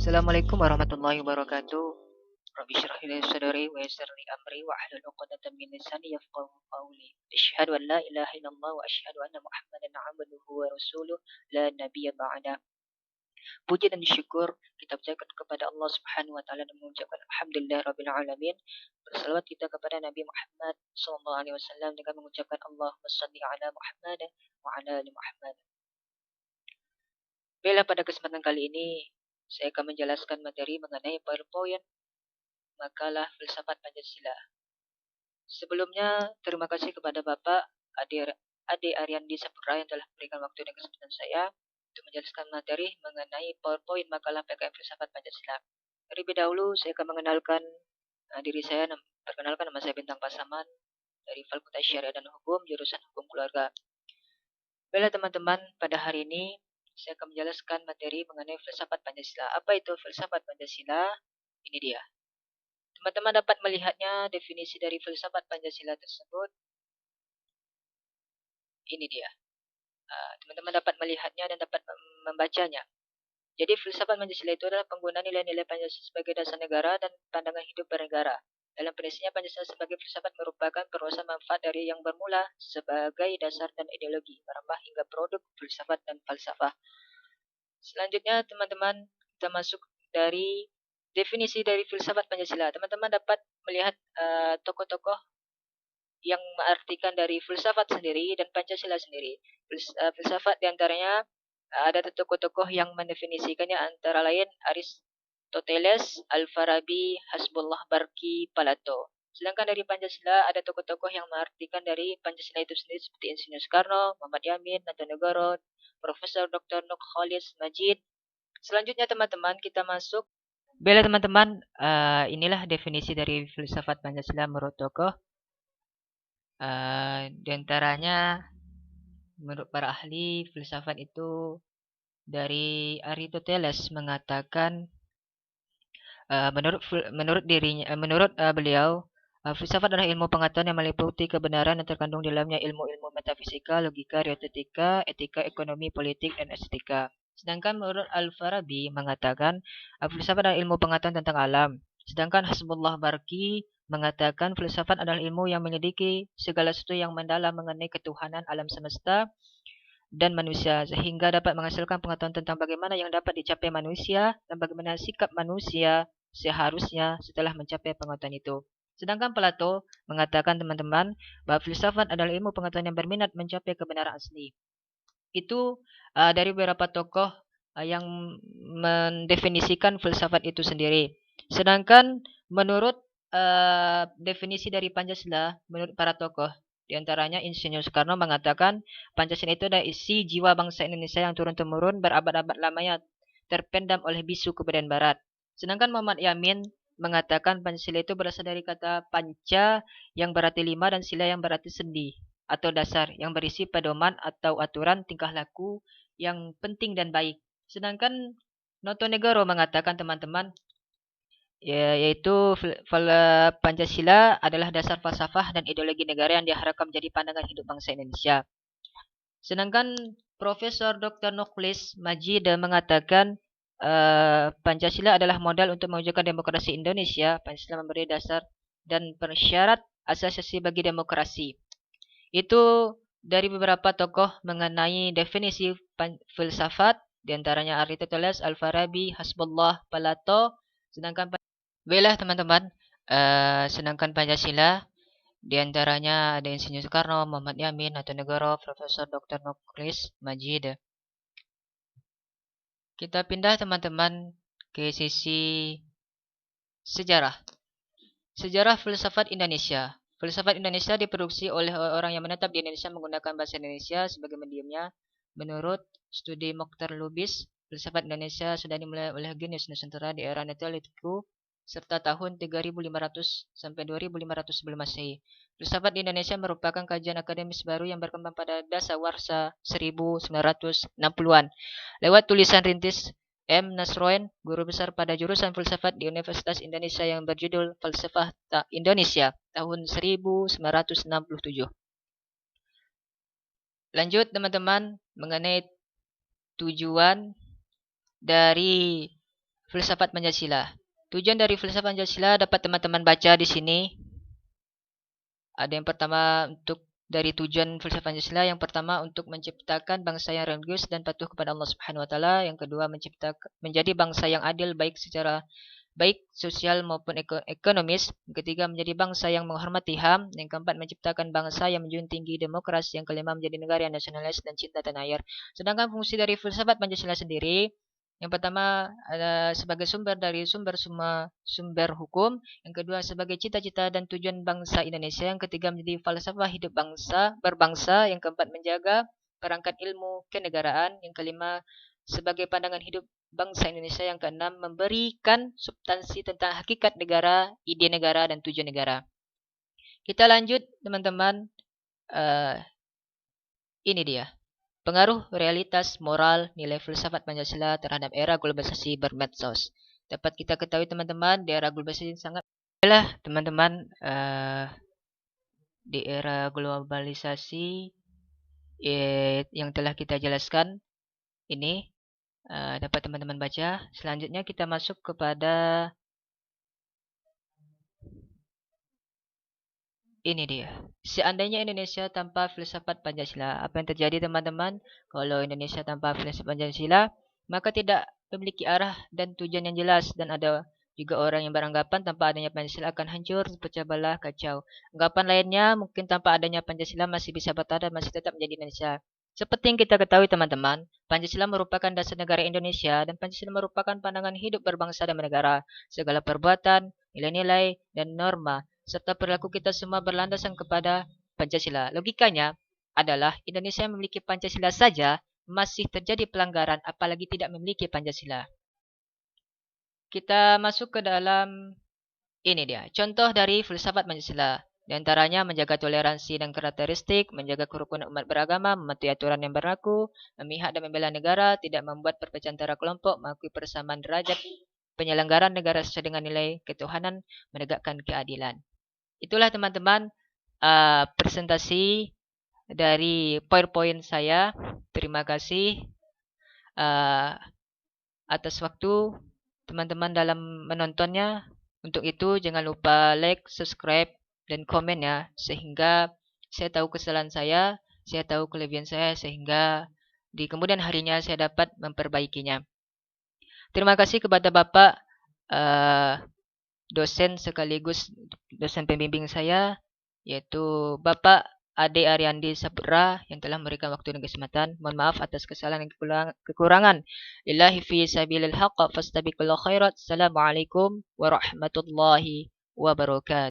Assalamualaikum warahmatullahi wabarakatuh. Rabbi shrah li sadri wa yassir li amri wa hlul 'uqdatam min lisani yafqahu qawli. Asyhadu an la ilaha illallah wa asyhadu anna Muhammadan 'abduhu wa rasuluh la nabiyya ba'da. Puji dan syukur kita ucapkan kepada Allah Subhanahu wa taala dan mengucapkan alhamdulillah rabbil alamin. Bersalawat kita kepada Nabi Muhammad sallallahu alaihi wasallam dengan mengucapkan Allahumma shalli ala Muhammad wa ala ali Muhammad. Baiklah, pada kesempatan kali ini saya akan menjelaskan materi mengenai PowerPoint makalah filsafat Pancasila. Sebelumnya, terima kasih kepada Bapak Ade Ariandi Saputra yang telah memberikan waktu dan kesempatan saya untuk menjelaskan materi mengenai PowerPoint makalah PKM Filsafat Pancasila. Terlebih dahulu, saya akan mengenalkan diri saya. Perkenalkan, nama saya Bintang Pasaman dari Fakultas Syariah dan Hukum, jurusan Hukum Keluarga. Baiklah teman-teman, pada hari ini saya akan menjelaskan materi mengenai filsafat Pancasila. Apa itu filsafat Pancasila? Ini dia. Teman-teman dapat melihatnya definisi dari filsafat Pancasila tersebut. Ini dia. Teman-teman dapat melihatnya dan dapat membacanya. Jadi filsafat Pancasila itu adalah penggunaan nilai-nilai Pancasila sebagai dasar negara dan pandangan hidup bernegara. Dalam prinsipnya, Pancasila sebagai filsafat merupakan perluasan manfaat dari yang bermula sebagai dasar dan ideologi, merambah hingga produk filsafat dan falsafah. Selanjutnya, teman-teman, kita masuk dari definisi dari filsafat Pancasila. Teman-teman dapat melihat tokoh-tokoh yang mengartikan dari filsafat sendiri dan Pancasila sendiri. Filsafat diantaranya ada tokoh-tokoh yang mendefinisikannya, antara lain Aristoteles, Al-Farabi, Hasbullah Barki, Plato. Sedangkan dari Pancasila ada tokoh-tokoh yang mengartikan dari Pancasila itu sendiri seperti Insinyur Soekarno, Muhammad Yamin, Nagoro, Profesor Dr. Nuk Khalis Majid. Selanjutnya teman-teman, kita masuk. Baiklah teman-teman, inilah definisi dari filsafat Pancasila menurut tokoh. Di antaranya menurut para ahli filsafat itu dari Aristoteles mengatakan menurut beliau, filsafat adalah ilmu pengetahuan yang meliputi kebenaran yang terkandung di dalamnya ilmu-ilmu metafisika, logika, retorika, etika, ekonomi, politik, dan estetika. Sedangkan menurut Al-Farabi mengatakan filsafat adalah ilmu pengetahuan tentang alam. Sedangkan Hasbullah Barki mengatakan filsafat adalah ilmu yang menyelidiki segala sesuatu yang mendalam mengenai ketuhanan alam semesta dan manusia, sehingga dapat menghasilkan pengetahuan tentang bagaimana yang dapat dicapai manusia dan bagaimana sikap manusia seharusnya setelah mencapai pengetahuan itu. Sedangkan Plato mengatakan teman-teman bahwa filsafat adalah ilmu pengetahuan yang berminat mencapai kebenaran asli. Itu dari beberapa tokoh yang mendefinisikan filsafat itu sendiri. Sedangkan menurut definisi dari Pancasila, menurut para tokoh, di antaranya Insinyur Soekarno mengatakan Pancasila itu adalah isi jiwa bangsa Indonesia yang turun-temurun berabad-abad lamanya terpendam oleh bisu kebudayaan barat. Sedangkan Muhammad Yamin mengatakan Pancasila itu berasal dari kata panca yang berarti lima dan sila yang berarti sendi atau dasar yang berisi pedoman atau aturan tingkah laku yang penting dan baik. Sedangkan Notonegoro mengatakan teman-teman yaitu Pancasila adalah dasar falsafah dan ideologi negara yang diharapkan menjadi pandangan hidup bangsa Indonesia. Sedangkan Profesor Dr. Nuklis Majid mengatakan Pancasila adalah modal untuk mewujudkan demokrasi Indonesia. Pancasila memberi dasar dan persyarat asasi bagi demokrasi. Itu dari beberapa tokoh mengenai definisi filsafat, diantaranya Aristoteles, Al-Farabi, Hasbullah, Plato. Baiklah teman-teman, sedangkan Pancasila diantaranya ada Insinyur Soekarno, Muhammad Yamin, Notonegoro, Profesor Dr. Nuklis Majid. Kita pindah teman-teman ke sisi sejarah. Sejarah filsafat Indonesia. Filsafat Indonesia diproduksi oleh orang yang menetap di Indonesia menggunakan bahasa Indonesia sebagai mediumnya. Menurut studi Mokhtar Lubis, filsafat Indonesia sudah dimulai oleh Genius Nusantara di era Neolitiku serta tahun 3500 sampai 2500 sebelum Masehi. Filsafat di Indonesia merupakan kajian akademis baru yang berkembang pada dasawarsa 1960-an lewat tulisan rintis M. Nasroen, guru besar pada jurusan filsafat di Universitas Indonesia yang berjudul Falsafah Indonesia tahun 1967. Lanjut teman-teman mengenai tujuan dari filsafat Pancasila. Tujuan dari filsafat Pancasila dapat teman-teman baca di sini. Ada yang pertama untuk dari tujuan filsafat Pancasila, yang pertama untuk menciptakan bangsa yang religius dan patuh kepada Allah Subhanahu wa taala, yang kedua menciptakan menjadi bangsa yang adil baik secara sosial maupun ekonomis, yang ketiga menjadi bangsa yang menghormati HAM, yang keempat menciptakan bangsa yang menjunjung tinggi demokrasi, yang kelima menjadi negara yang nasionalis dan cinta tanah air. Sedangkan fungsi dari filsafat Pancasila sendiri, yang pertama sebagai sumber dari sumber hukum, yang kedua sebagai cita-cita dan tujuan bangsa Indonesia, yang ketiga menjadi falsafah hidup berbangsa, yang keempat menjaga perangkat ilmu kenegaraan, yang kelima sebagai pandangan hidup bangsa Indonesia, yang keenam memberikan substansi tentang hakikat negara, ide negara, dan tujuan negara. Kita lanjut teman-teman. Ini dia pengaruh realitas moral nilai filsafat Pancasila terhadap era globalisasi bermedsos. Dapat kita ketahui teman-teman, di era globalisasi sangat teman-teman, di era globalisasi yang telah kita jelaskan ini, dapat teman-teman baca. Selanjutnya kita masuk kepada ini dia. Seandainya Indonesia tanpa filsafat Pancasila, apa yang terjadi teman-teman? Kalau Indonesia tanpa filsafat Pancasila, maka tidak memiliki arah dan tujuan yang jelas, dan ada juga orang yang beranggapan tanpa adanya Pancasila akan hancur, pecah belah, kacau. Anggapan lainnya, mungkin tanpa adanya Pancasila masih bisa bertahan dan masih tetap menjadi Indonesia. Seperti yang kita ketahui teman-teman, Pancasila merupakan dasar negara Indonesia, dan Pancasila merupakan pandangan hidup berbangsa dan bernegara. Segala perbuatan, nilai-nilai, dan norma serta perilaku kita semua berlandasan kepada Pancasila. Logikanya adalah Indonesia yang memiliki Pancasila saja masih terjadi pelanggaran, apalagi tidak memiliki Pancasila. Kita masuk ke dalam ini dia, contoh dari filsafat Pancasila. Di antaranya menjaga toleransi dan karakteristik, menjaga kerukunan umat beragama, mematuhi aturan yang berlaku, memihak dan membela negara, tidak membuat perpecahan antara kelompok, mengakui persamaan derajat penyelenggaraan negara sesuai dengan nilai ketuhanan, menegakkan keadilan. Itulah teman-teman presentasi dari PowerPoint saya. Terima kasih atas waktu teman-teman dalam menontonnya. Untuk itu jangan lupa like, subscribe, dan komen ya, sehingga saya tahu kesalahan saya tahu kelebihan saya, sehingga di kemudian harinya saya dapat memperbaikinya. Terima kasih kepada Bapak dosen sekaligus dosen pembimbing saya, yaitu Bapak Ade Ariandi Saputra, yang telah memberikan waktu dan kesempatan. Mohon maaf atas kesalahan dan kekurangan. Lillahi fi sabilil haqq fastabiqul khairat. Assalamualaikum warahmatullahi wabarakatuh.